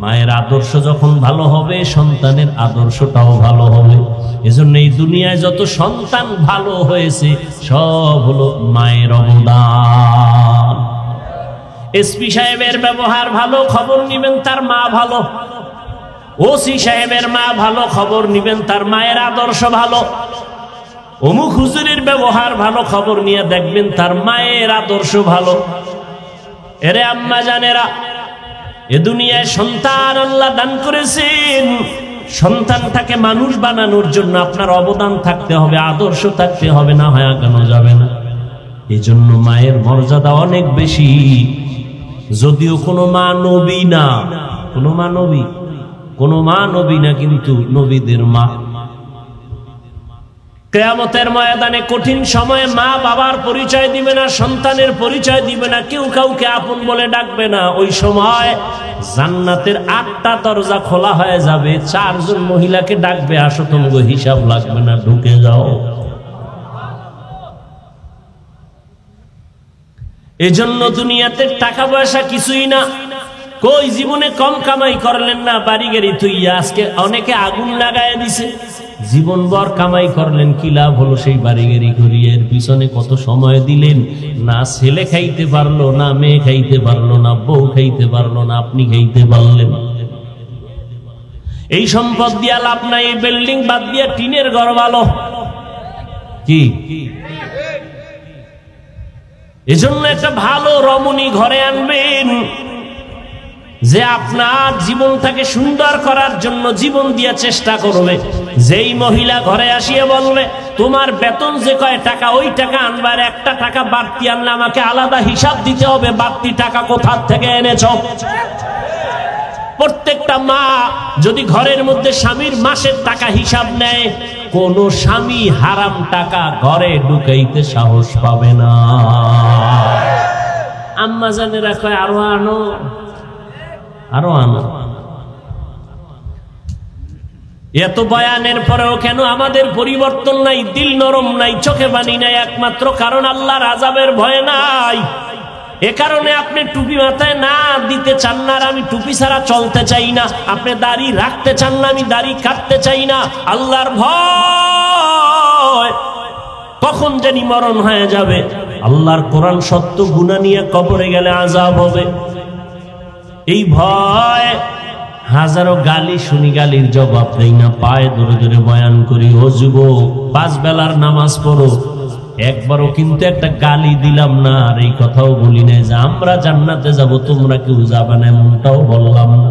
মায়ের আদর্শ যখন ভালো হবে, সন্তানের আদর্শটাও ভালো হবে। এজন্য এই দুনিয়ায় যত সন্তান ভালো হয়েছে সব হলো মায়ের অবদান। এসপি সাহেবের ব্যবহার ভালো, খবর নিবেন তার মা ভালো। ওসি সাহেবের মা ভালো, খবর নিবেন তার মায়ের আদর্শ ভালো। অমুক হুজুরের ব্যবহার ভালো, খবর নিয়ে দেখবেন তার মায়ের আদর্শ ভালো। এরে আম্মা জানেরা, এ দুনিয়ায় সন্তান আল্লাহ দান করেছেন, সন্তানটাকে মানুষ বানানোর জন্য আপনার অবদান থাকতে হবে, আদর্শ থাকতে হবে, না হয় আগানো যাবে না। এই জন্য মায়ের মর্যাদা অনেক বেশি। যদিও কোনো মা নবী না, কোনো মা নবী না, কিন্তু নবীদের মা। কিয়ামতের ময়দানে কঠিন সময়ে মা বাবার পরিচয় দিবে না, সন্তানের পরিচয় দিবে না, কেউ কাউকে আপন বলে ডাকবে না। ওই সময় জান্নাতের 8টা দরজা খোলা হয়ে যাবে, 4 জন মহিলাকে ডাকবে, আসো তোমাকে হিসাব লাগবে না, ঢুকে যাও। এজন্য দুনিয়াতে টাকা পয়সা কিছুই না। কই জীবনে কম কামাই করলেন না, বাড়ি গাড়ি থুইয়া আজকে অনেকে আগুন লাগায় দিছে। জীবনভর কামাই করলেন, কি লাভ হলো সেই বাড়ি গাড়ি করিয়ে? এর পিছনে কত সময় দিলেন, না ছেলে খাইতে পারলো, না মেয়ে খাইতে পারলো, না বউ খাইতে পারলো, না আপনি খাইতে পারলেন। এই সম্পদ দিয়া লাভ নাই, এই বিল্ডিং বাদ দিয়া টিনের ঘর ভালো। কি এজন্য একটা ভালো রমণী ঘরে আনবেন, যে আপনার জীবনটাকে সুন্দর করার জন্য জীবন দিয়ে চেষ্টা করবে। যেই মহিলা ঘরে আসিয়ে বলবে তোমার বেতন যে কয় টাকা, ওই টাকা আনবার, 1টা টাকা বাড়তি আনলে আমাকে আলাদা হিসাব দিতে হবে, বাড়তি টাকা কোথা থেকে এনেছ। প্রত্যেকটা মা যদি ঘরের মধ্যে স্বামীর মাসের টাকা হিসাব নেয়, কোন স্বামী হারাম টাকা ঘরে ঢুকাইতে সাহস পাবে না। আম্মা জানেরা কয় আরো আনো, আরো আনো। এত বয়ানের পরেও কেন আমাদের পরিবর্তন নাই, দিল নরম নাই, চোখে পানি নাই? একমাত্র কারণ আল্লাহর আযাবের ভয় নাই। এ কারণে আপনি টুপি মাথায় না দিতে চান না, আর আমি টুপি ছাড়া চলতে চাই না। আপনি দাড়ি রাখতে চান না, আমি দাড়ি কাটতে চাই না। আল্লাহর ভয়, কখন জানি মরণ হয়ে যাবে। আল্লাহর কোরআন সত্য, গুনাহ নিয়ে কবরে গেলে আযাব হবে। এই ভয় হাজারো গালি শুনি, গালির জবাব দেই না, পায়ে ধরে ধরে বয়ান করি। ও যুবক, 5 বেলার নামাজ পড়ো, একবারও কিন্তু একটা গালি দিলাম না, আর এই কথাও বলি না যে আমরা জান্নাতে যাব, তোমরা কেউ যাবে না, এমনটাও বললাম না।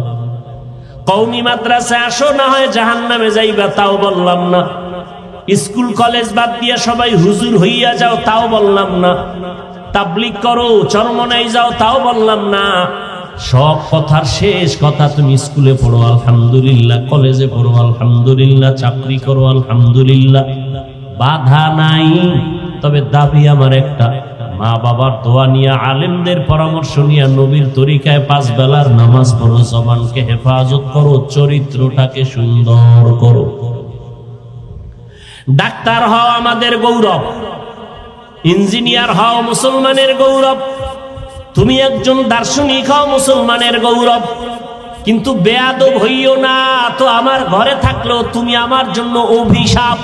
কওমি মাদ্রাসায় আসো, না হয় জাহান্নামে যাইবা, তাও বললাম না। স্কুল কলেজ বাদ দিয়ে সবাই হুজুর হইয়া যাও, তাও বললাম না। তাবলীগ করো, চরমনাই যাও, তাও বললাম না। সব কথার শেষ কথা, তুমি স্কুলে পড়ো আলহামদুলিল্লাহ, কলেজে পড়ো আলহামদুলিল্লাহ, চাকরি করো আলহামদুলিল্লাহ, বাধা নাই। তবে দাবি আমার একটা, মা বাবার দোয়া নিয়ে, আলেমদের পরামর্শ নিয়ে, নবীর তরিকায় 5 বেলার নামাজ পড়ো, জবানকে হেফাজত করো, চরিত্রটাকে সুন্দর করো। ডাক্তার হও আমাদের গৌরব, ইঞ্জিনিয়ার হও মুসলমানের গৌরব, তুমি একজন দার্শনিক হও মুসলমানের গৌরব, কিন্তু বেয়াদব হইও না তো আমার ঘরে থাকলেও তুমি আমার জন্য অভিশাপ।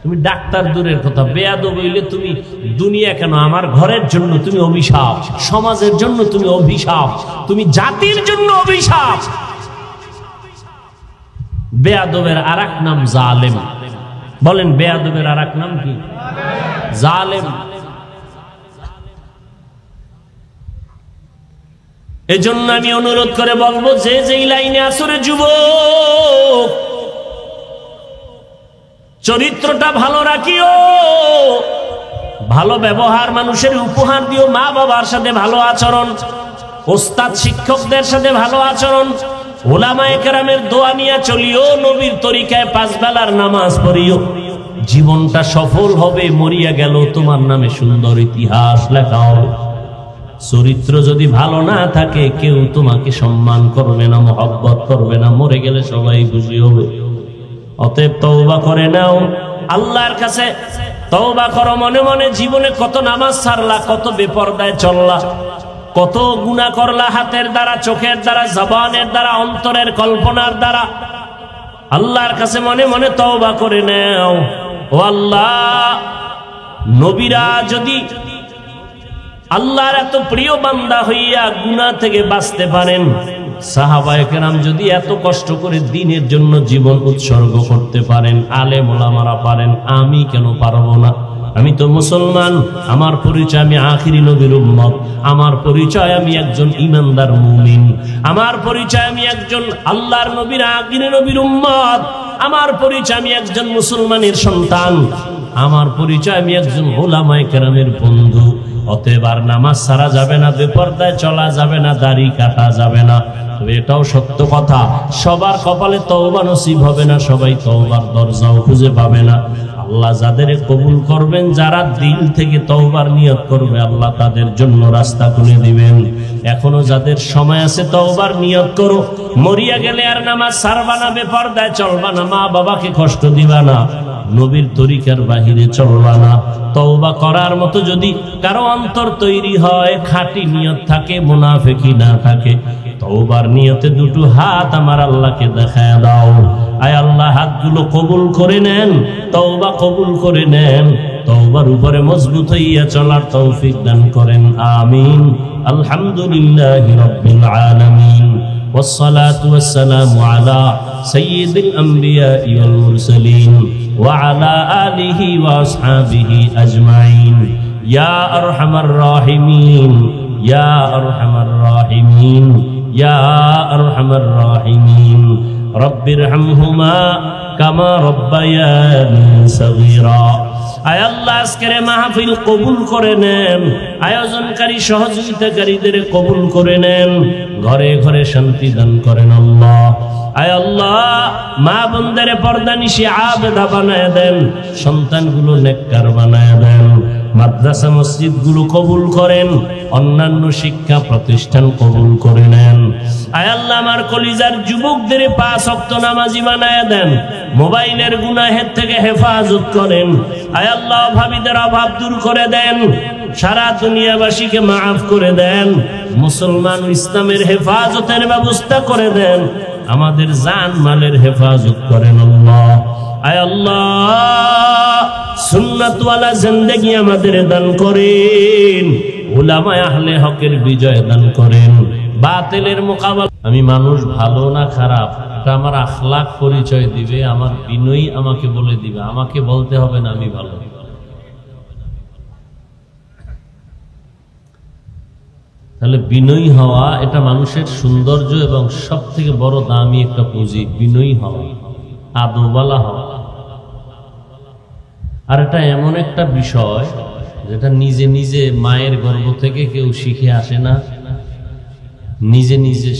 তুমি ডাক্তার দূরের কথা, বেয়াদব হইলে তুমি দুনিয়া কেন, আমার ঘরের জন্য তুমি অভিশাপ, সমাজের জন্য তুমি অভিশাপ, তুমি জাতির জন্য অভিশাপ। বেয়াদবের আরেক নাম জালেম। বলেন বেয়াদবের আরেক নাম কি? জালেম। এজন্য আমি অনুরোধ করে বলবো, যে যেই লাইনে আসরে যুবক, চরিত্রটা ভালো রাখিও, ভালো ব্যবহার মানুষের উপহার দিও, মা বাবার সাথে ভালো আচরণ, ওস্তাদ শিক্ষকদের সাথে ভালো আচরণ, ওলামায়ে কেরামের দোয়া নিয়ে চলিও, নবীর তরিকায় 5 বেলার নামাজ পড়িও। জীবনটা সফল হবে, মরিয়া গেল তোমার নামে সুন্দর ইতিহাস লেখা হবে। চরিত্র যদি ভালো না থাকে, কেউ তোমাকে সম্মান করবে না, মহব্বত করবে না, মরে গেলে সবাই খুশি হবে। অতএব তওবা করে নাও, আল্লাহর কাছে তওবা করো মনে মনে। জীবনে কত নামাজ ছাড়লা, কত বেপরদায় চললা, কত গুনাহ করলা, হাতের দ্বারা, চোখের দ্বারা, জবানের দ্বারা, অন্তরের কল্পনার দ্বারা। আল্লাহর কাছে মনে মনে তওবা করে নাও। ও আল্লাহ, নবীরা যদি আল্লাহর এত প্রিয় বান্দা হইয়া গুনাহ থেকে বাঁচতে পারেন, সাহাবায়ে কেরাম যদি এত কষ্ট করে দ্বীনের জন্য জীবন উৎসর্গ করতে পারেন, আলেম ওলামারা পারেন, আমি কেন পারবো না? আমি তো মুসলমান, আমার পরিচয় আমি আখিরি নবীর উম্মত, আমার পরিচয় আমি একজন ঈমানদার মুমিন, আমার পরিচয় আমি একজন আল্লাহর নবীর আখিরি নবীর উম্মত, আমার পরিচয় আমি একজন মুসলমানের সন্তান, আমার পরিচয় আমি একজন উলামায়ে কেরামের বন্ধু। অতএব আর নামাজ ছাড়া যাবে না, বেপরদায় চলা যাবে না, দাড়ি কাটা যাবে না। তবে এটাও সত্য কথা, সবার কপালে তওবা নসিব হবে না, সবাই তওবার দরজাও খুঁজে পাবে না। আল্লাহ যাদের কবুল করবেন, যারা দিল থেকে তওবার নিয়ত করবে, আল্লাহ তাদের জন্য রাস্তা খুলে দিবেন। এখনো যাদের সময় আছে, তওবার নিয়ত করো। মরিয়া গেলে আর নামাজ ছাড়বা না, বেপরদায় চলবা না, মা বাবাকে কষ্ট দিবা না, নবীর তরিকার বাহিরে চলবা না। তওবা করার মতো যদি কারো অন্তর তৈরি হয়, খাঁটি নিয়ত থাকে, মুনাফিকি না থাকে, তওবার নিয়তে দুটো হাত আমার আল্লাহকে দেখায় দাও। আয় আল্লাহ, হাতগুলো কবুল করে নেন, তওবা কবুল করে নেন, তওবার উপরে মজবুত হইয়া চলার তৌফিক দান করেন। আমিন। আলহামদুলিল্লাহি রাব্বিল আলামিন। والصلاة والسلام على سيد الأنبياء والمرسلين وعلى آله وأصحابه أجمعين يا أرحم الراحمين يا أرحم الراحمين يا أرحم الراحمين رب ارحمهما كما ربياني صغيرا। আয় আল্লাহ, আজকের মাহফিল কবুল করে নেন, আয়োজনকারী সহযোগিতাকারীদের কবুল করে নেন, ঘরে ঘরে শান্তি দান করেন আল্লাহ। আয় আল্লাহ, মা বোনদের পর্দা নিশি আবেদা বানায় দেন, সন্তানগুলো নেককার বানায় দেন, মাদ্রাসা মসজিদ গুলো কবুল করেন, অন্যান্য শিক্ষা প্রতিষ্ঠান কবুল করে নেন। আয় আল্লাহ, আমার কলিজার যুবকদের 5 ওয়াক্ত নামাজি বানায় দেন, মোবাইলের গুনাহের থেকে হেফাজত করেন। আয় আল্লাহ, অভাবীদের অভাব দূর করে দেন, সারা দুনিয়াবাসীকে মাফ করে দেন, মুসলমান ইসলামের হেফাজতের ব্যবস্থা করে দেন, আমাদের জান মালের হেফাজত করেন আল্লাহ। আয় আল্লাহ, সুন্নাতওয়ালা জিন্দেগি আমাদের দান করেন, উলামায়ে আহলে হকের বিজয় দান করেন, বাতিলের মোকাবেলা। আমি মানুষ ভালো না খারাপ, এটা আমার আখলাক পরিচয় দিবে, আমার বিনয়ী আমাকে বলে দিবে, আমাকে বলতে হবে না আমি ভালো। তাহলে বিনয়ী হওয়া এটা মানুষের সৌন্দর্য এবং সব থেকে বড় দামি একটা পুঁজি, বিনয়ী হওয়া, আদবওয়ালা হওয়া। আর এটা এমন একটা বিষয় যেটা নিজে নিজে মায়ের গর্ভ থেকে কেউ শিখে আসে না, নিজে নিজে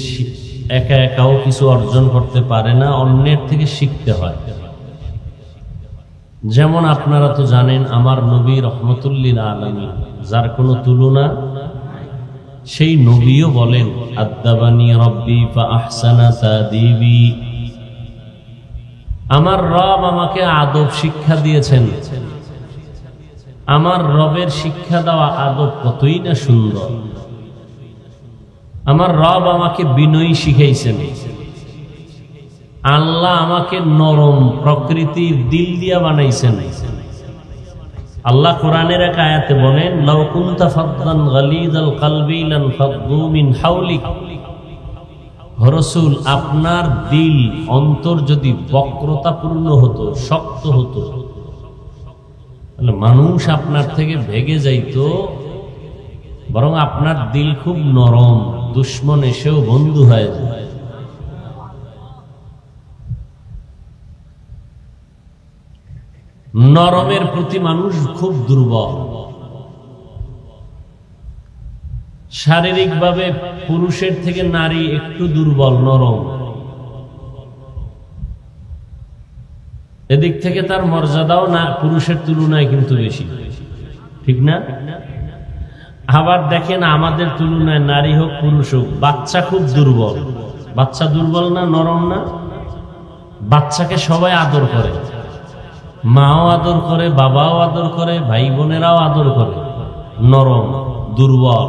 একা একাও কিছু অর্জন করতে পারে না, অন্যের থেকে শিখতে হয়। যেমন আপনারা তো জানেন আমার নবী রহমতুল্লিল আলামিন, যার কোনো তুলনা, সেই নবীও বলেন আদ্দাবানি রব্বি ফা আহসানা তাদিবি, আমার রব আমাকে আদব শিক্ষা দিয়েছেন। আমার রবের শিক্ষা দেওয়া আদব কতই না সুন্দর। আমার রব আমাকে বিনয়ী শিখাইছেন। আল্লাহ আমাকে নরম প্রকৃতির দিল দিয়া বানাইছেন। আল্লাহ কোরআনের এক আয়াতে বলেন লাউ কুনতা ফাদ্দান গালিযাল কলবি লানফাদ্দু মিন হাওলিক, রাসূল আপনার দিল অন্তর যদি বক্রতাপূর্ণ হতো, শক্ত হতো, তাহলে মানুষ আপনার থেকে ভেগে যাইতো। বরং আপনার দিল খুব নরম, দুশ্মন এসেও বন্ধু হয়ে যায়। নরমের প্রতি মানুষ খুব দুর্বল। শারীরিকভাবে পুরুষের থেকে নারী একটু দুর্বল, নরম। এদিক থেকে তার মর্যাদাও না পুরুষের তুলনায় কিন্তু বেশি, ঠিক না? আবার দেখেন আমাদের তুলনায় নারী হোক পুরুষ হোক, বাচ্চা খুব দুর্বল। বাচ্চা দুর্বল না, নরম না? বাচ্চাকে সবাই আদর করে, মাও আদর করে, বাবাও আদর করে, ভাই বোনেরাও আদর করে। নরম, দুর্বল।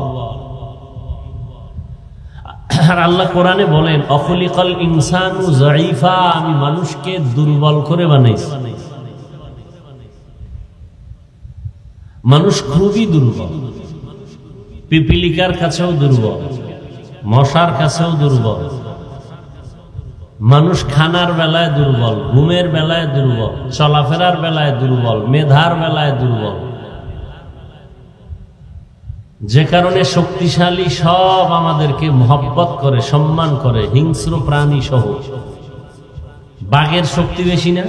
আর আল্লাহ কোরআনে বলেন অখলিকাল ইনসানু যায়ীফা, আমি মানুষকে দুর্বল করে বানাইছি। মানুষ খুবই দুর্বল, পিপিলিকার কাছেও দুর্বল, মশার কাছেও দুর্বল। মানুষ খানার বেলায় দুর্বল, ঘুমের বেলায় দুর্বল, চলাফেরার বেলায় দুর্বল, মেধার বেলায় দুর্বল। যে কারণে শক্তিশালী সব আমাদেরকে মহব্বত করে, সম্মান করে, হিংস্র প্রাণী সহ। বাঘের শক্তি বেশি না?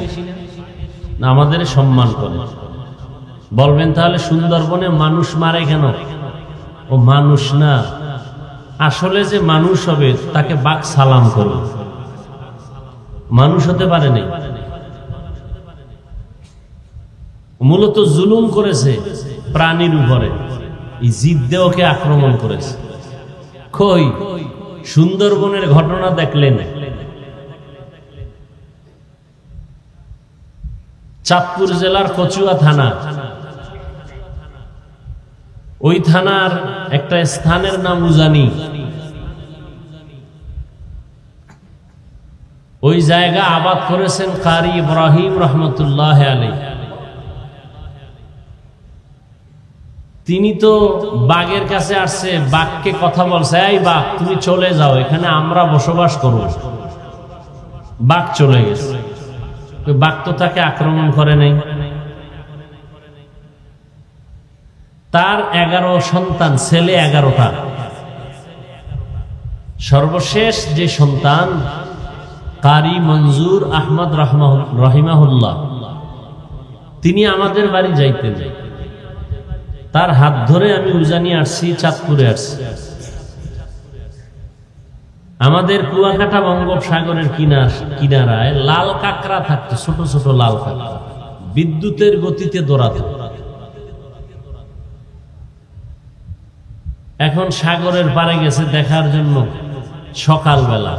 আমাদের সম্মান করে। বলবেন তাহলে সুন্দরবনে মানুষ মারে কেন? ও মানুষ না, আসলে যে মানুষ হবে তাকে বাঘ সালাম করবে, মানুষ হতে পারে নাই। মূলত জুলুম করেছে প্রাণীর উপরে, এই জিদ দিয়ে ওকে আক্রমণ করেছে। কই সুন্দরবনের ঘটনা দেখলেন? চাঁদপুর জেলার কচুয়া থানা, ওই থানার একটা স্থানের নাম উজানি। ওই জায়গা আবাদ করেছেন কারি ইব্রাহিম রহমতুল্লাহ আলাইহি। তিনি তো বাঘের কাছে আসছে, বাঘকে কথা বলছে, এই বাঘ তুমি চলে যাও, এখানে আমরা বসবাস করব। বাঘ চলে গেছে। বাঘ তো তাকে আক্রমণ করে নাই। তার 11 সন্তান, ছেলে 11টা। সর্বশেষ যে সন্তান কারি মঞ্জুর আহমদ রহিমাহুল্লাহ, তিনি আমাদের বাড়ি যাইতেন। তার হাত ধরে আমি উজানি আসছি, চাঁদপুরে আসছি। আমাদের কুয়াকাটা বঙ্গোপসাগরের কিনারায় লাল কাঁকড়া থাকতো, ছোট ছোট লাল কাঁকড়া, বিদ্যুতের গতিতে দৌড়াতো। এখন সাগরের পাড়ে গেছে দেখার জন্য সকালবেলা।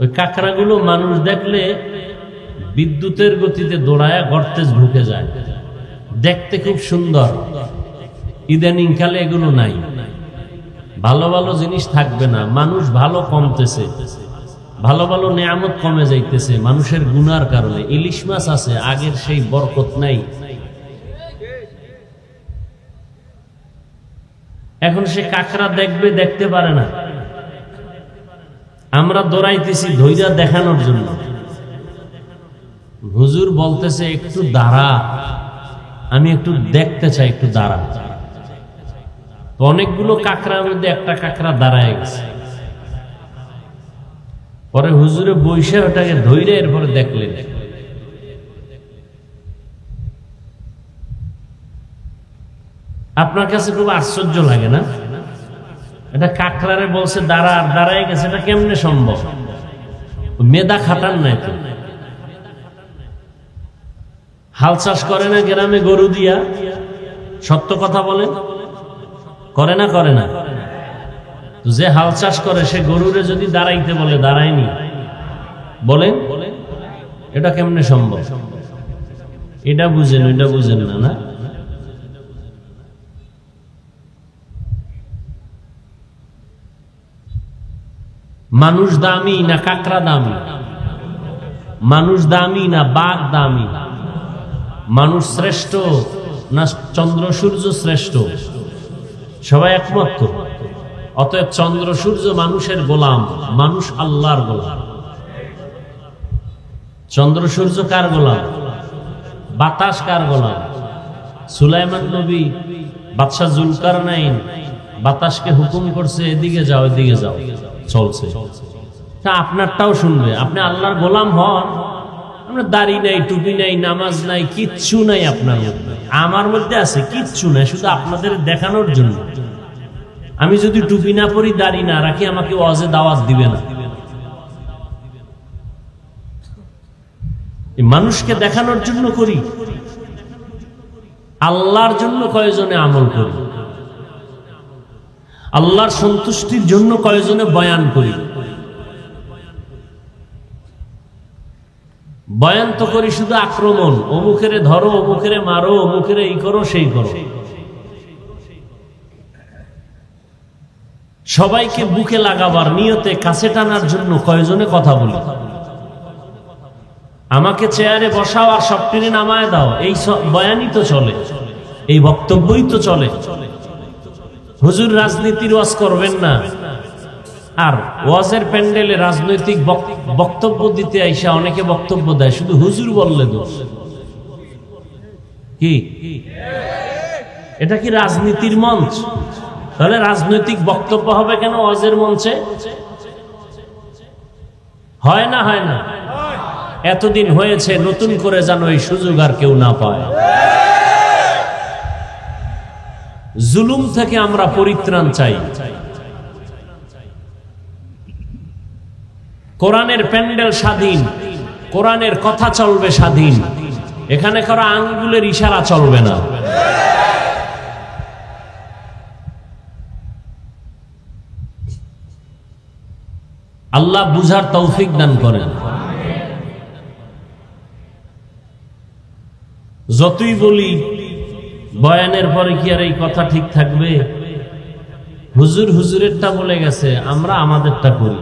ওই কাঁকড়াগুলো মানুষ দেখলে বিদ্যুতের গতিতে দৌড়ায় গর্তে ঢুকে যায়, দেখতে খুব সুন্দর। ইদানিং কালে এগুলো নাই। ভালো ভালো জিনিস থাকবে না, মানুষ ভালো কমতেছে, ভালো ভালো নেয়ামত কমে যাইতেছে মানুষের গুনার কারণে। ইলিশ মাছ আছে, আগের সেই বরকত নাই। এখন সে কাঁকড়া দেখবে, দেখতে পারে না। আমরা দৌড়াইতেছি ধৈর্য দেখানোর জন্য। হুজুর বলতেছে একটু দাঁড়া, আমি একটু দেখতে চাই, একটু দাঁড়া। অনেকগুলো কাঁকড়ার মধ্যে একটা কাঁকড়া দাঁড়ায় গেছে। পরে হুজুরে বইসে ওটাকে ধৈর্য, এরপরে দেখলেন। আপনার কাছে খুব আশ্চর্য লাগে না? এটা কাঁকড়ারে বলছে দাঁড়া, আর দাঁড়ায় গেছে, এটা কেমনে সম্ভব? মেধা খাটান নাই তো। হাল চাষ করে না গ্রামে গরু দিয়া? সত্য কথা বলেন, করে না? করে না? যে হাল চাষ করে সে গরুরে যদি দাঁড়াইতে বলে দাঁড়ায়নি, বলেন এটা কেমনে সম্ভব? এটা বুঝেন, এটা বুঝেন না? না, মানুষ দামি না কাকড়া দামি? মানুষ দামি না বাঘ দামি? মানুষ শ্রেষ্ঠ না চন্দ্র সূর্য শ্রেষ্ঠ? সবাই একমত। অতএব চন্দ্র সূর্য মানুষের গোলাম, মানুষ আল্লাহর গোলাম। চন্দ্র সূর্য কার গোলাম? বাতাস কার গোলাম? সুলাইমান নবী বাদশাহ জুলকারনাইন বাতাসকে হুকুম করছে এদিকে যাও, এদিকে যাও, চলছে। তা আপনারটাও শুনবে। আপনি আল্লাহর গোলাম হন, আপনার দাড়ি নাই, টুপি নাই, নামাজ নাই, কিচ্ছু নাই আপনার মধ্যে। আমার মধ্যে আছে, কিচ্ছু নাই, শুধু আপনাদের দেখানোর জন্য। আমি যদি টুপি না পরি, দাড়ি না রাখি, আমাকে ওয়াজে দাওয়াত দিবে না। মানুষকে দেখানোর জন্য করি, আল্লাহর জন্য কয়জনে আমল করি, আল্লাহর সন্তুষ্টির জন্য কয়জনে বয়ান করি। বয়ান তো করি শুধু আক্রমণ, অমুকেরে ধরো, অমুকেরে মারো, অমুকেরে এই করো সেই করো। সবাইকে বুকে লাগাবার নিয়তে কাছে টানার জন্য কয়জনে কথা বলি। আমাকে চেয়ারে বসাও আর সব টেনে নামায় দাও, এই বয়ানই তো চলে, এই বক্তব্যই তো চলে। হুজুর রাজনীতির ওয়াজ করবেন না, আর ওয়াজের প্যান্ডেলে রাজনৈতিক বক্তব্য দিতে আইসা অনেকে বক্তব্য দেয়, শুধু হুজুর বললে দোষ। কি এটা কি রাজনীতির মঞ্চ? তাহলে রাজনৈতিক বক্তব্য হবে কেন ওয়াজের মঞ্চে? হয় না? হয় না? এতদিন হয়েছে, নতুন করে যেন এই সুযোগ আর কেউ না পায়। জুলুম থেকে আমরা পরিত্রাণ চাই। কোরআনের প্যান্ডেল স্বাধীন, কোরআনের কথা চলবে স্বাধীন, এখানে কারো আঙ্গুলের ইশারা চলবে না। আল্লাহ বুঝার তৌফিক দান করেন। যতই বলি বয়ানের পরে কি আর এই কথা ঠিক থাকবে? হুজুর হুজুরেরটা বলে গেছে, আমরা আমাদেরটা করি।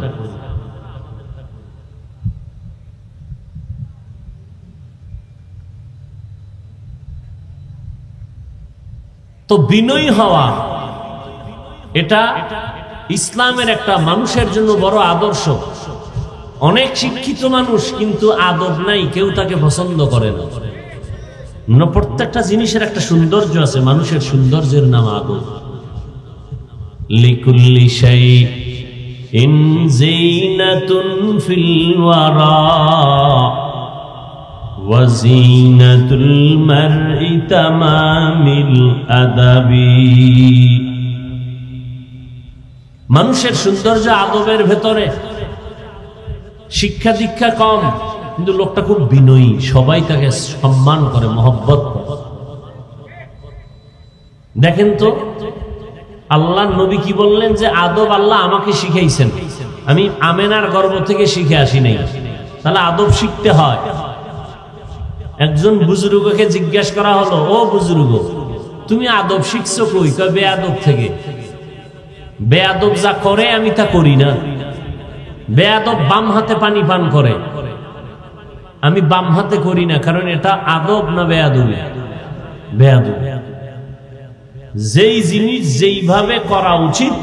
তো বিনয়ী হওয়া এটা ইসলামের একটা মানুষের জন্য বড় আদর্শ। অনেক শিক্ষিত মানুষ কিন্তু আদব নাই, কেউ তাকে পছন্দ করে না। প্রত্যেকটা জিনিসের একটা সৌন্দর্য আছে, মানুষের সৌন্দর্যের নাম আদব। লিকুল্লি শাইইন যিনাতুন ফিল ওয়ারা ওয়া যিনাতুল মারই তামামিল আদাবি। মানুষের সৌন্দর্য আদবের ভেতরে। শিক্ষা দীক্ষা কম, কিন্তু লোকটা খুব বিনয়ী, সবাই তাকে সম্মান করে, মহব্বত করে। দেখেন তো আল্লাহর নবী কি বললেন যে আদব আল্লাহ আমাকে শিখাইছেন, আমি আমেনার গর্ভ থেকে শিখে আসি নাই। তাহলে আদব শিখতে হয়। একজন বুজুর্গকে জিজ্ঞাসা করা হলো, ও বুজুর্গ তুমি আদব শিখছো কই? কয় বেয়াদব থেকে। বেয়াদব যা করে আমি তা করি না। বেয়াদব বাম হাতে পানি পান করে, আমি বাম হাতে করি না, কারণ এটা আদব না বেয়াদবি? বেয়াদব। যেই জিনিস যেইভাবে করা উচিত,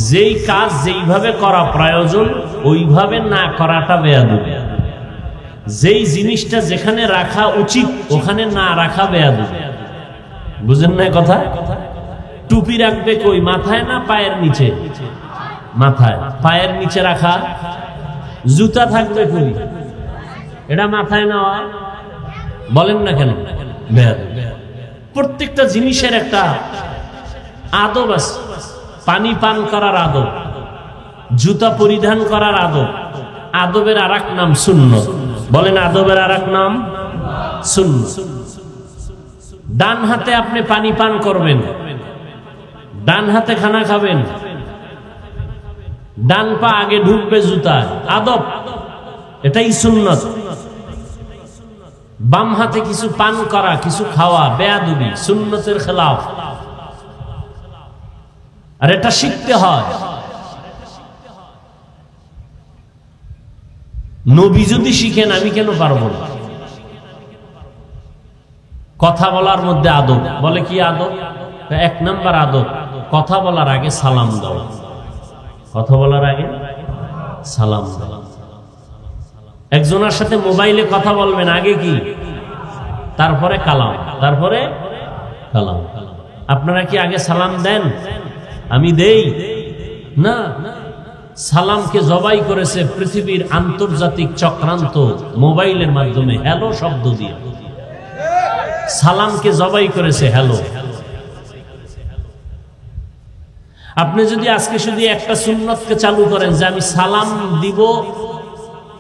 যেই কাজ যেইভাবে করা প্রয়োজন, ওইভাবে না করাটা বেয়াদবি। যেই জিনিসটা যেখানে রাখা উচিত ওখানে না রাখা বেয়াদবি। বুঝেন না কথা? টুপি রাখবে কই? মাথায় না পায়ের নিচে? মাথায়। পায়ের নিচে রাখা। জুতা থাকবে কই? এটা মাথায় নেওয়া। বলেন না কেন? বেয়াদবি। প্রত্যেকটা জিনিসের একটা আদব আছে। পানি পান করার আদব, জুতা পরিধান করার আদব। আদবের আরেক নাম সুন্নত। বলেন আদবের আরেক নাম? সুন্নাত। ডান হাতে আপনি পানি পান করবেন, ডান হাতে খানা খাবেন, ডান পা আগে ঢুকবে জুতায়, আদব, এটাই সুন্নাত। বাম হাতে কিছু পান করা, কিছু খাওয়া বেয়াদবি, সুন্নতের খেলাফ। আর এটা শিখতে হয়। নবী যদি শিখেন আমি কেন পারবো না? কথা বলার মধ্যে আদব, বলে কি আদব? এক নাম্বার আদব, কথা বলার আগে সালাম দাও। কথা বলার আগে সালাম দাও। একজনের সাথে মোবাইলে কথা বলবেন, আগে কি? তারপরে কালাম, তারপরে কালাম। আপনারা কি আগে সালাম দেন? আমি দেই না। সালামকে জবাই করেছে পৃথিবীর আন্তর্জাতিক চক্রান্ত মোবাইলের মাধ্যমে, হ্যালো শব্দ দিয়ে সালামকে জবাই করেছে, হ্যালো। আপনি যদি আজকে শুধু একটা সুন্নতকে চালু করেন যে আমি সালাম দিব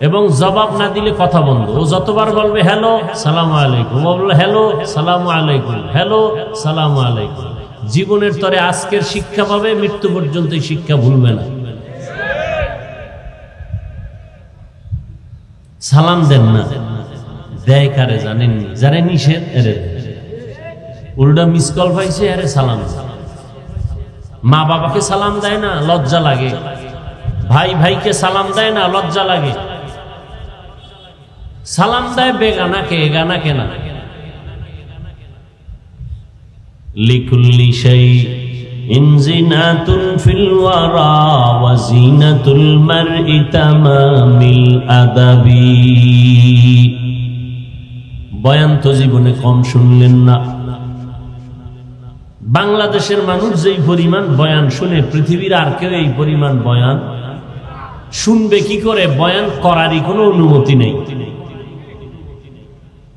এবং জবাব না দিলে কথা বন্ধ, ও যতবার বলবে হ্যালো সালাম আলাইকুম, ও বলবে হ্যালো সালাম আলাইকুম, হ্যালো সালাম আলাইকুম, জীবনের তরে আজকের শিক্ষা পাবে, মৃত্যু পর্যন্ত শিক্ষা ভুলবে না। সালাম দেন না, দেয় কারে জানেন? যারা নিষেধ, উল্টা মিস কল পাইছে, আরে সালাম। মা বাবাকে সালাম দেয় না, লজ্জা লাগে। ভাই ভাইকে সালাম দেয় না, লজ্জা লাগে। সালাম দেয় বেগানাকে, এগানাকে না। লিকুল্লি শাইইন জিনাতুন ফিল ওয়ারা ওয়া জিনাতুল মারই তামামিল আদাবি। বয়ান তো জীবনে কম শুনলেন না। বাংলাদেশের মানুষ যেই পরিমাণ বয়ান শুনে, পৃথিবীর আর কেউ এই পরিমাণ বয়ান শুনবে কি করে? বয়ান করারই কোনো অনুমতি নেই।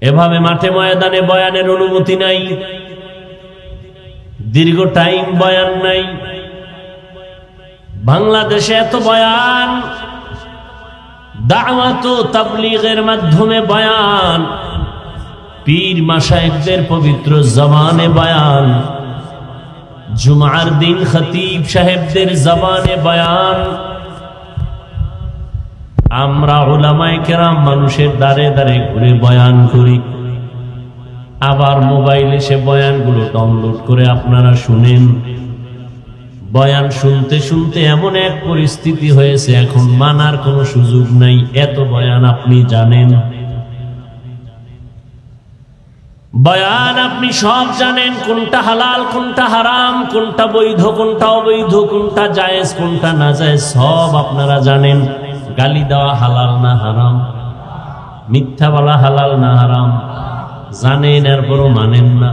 এভাবে মাঠে ময়দানে বয়ানের অনুমতি নাই, দীর্ঘ টাইম বয়ান নাই। বাংলাদেশে এত বয়ান, দাওয়াত ও তাবলীগের মাধ্যমে বয়ান, পীর মাশায়েখদের পবিত্র জবানে বয়ান, জুমার দিন খতিব সাহেবদের জবানে বয়ান। আমরা উলামায়ে কেরাম মানুষের দ্বারে দ্বারে ঘুরে বয়ান করি, আবার মোবাইলে সে বয়ানগুলো ডাউনলোড করে আপনারা শুনেন। বয়ান শুনতে শুনতে এমন এক পরিস্থিতি হয়েছে, এখন মানার কোনো সুযোগ নাই, এত বয়ান আপনি জানেন। বয়ান আপনি সব জানেন, কোনটা হালাল কোনটা হারাম, কোনটা বৈধ কোনটা অবৈধ, কোনটা জায়েজ কোনটা না জায়েজ, সব আপনারা জানেন। গালি দেওয়া হালাল না হারাম, মিথ্যা বলা হালাল না হারাম, জানেন, এরপরও মানেন না।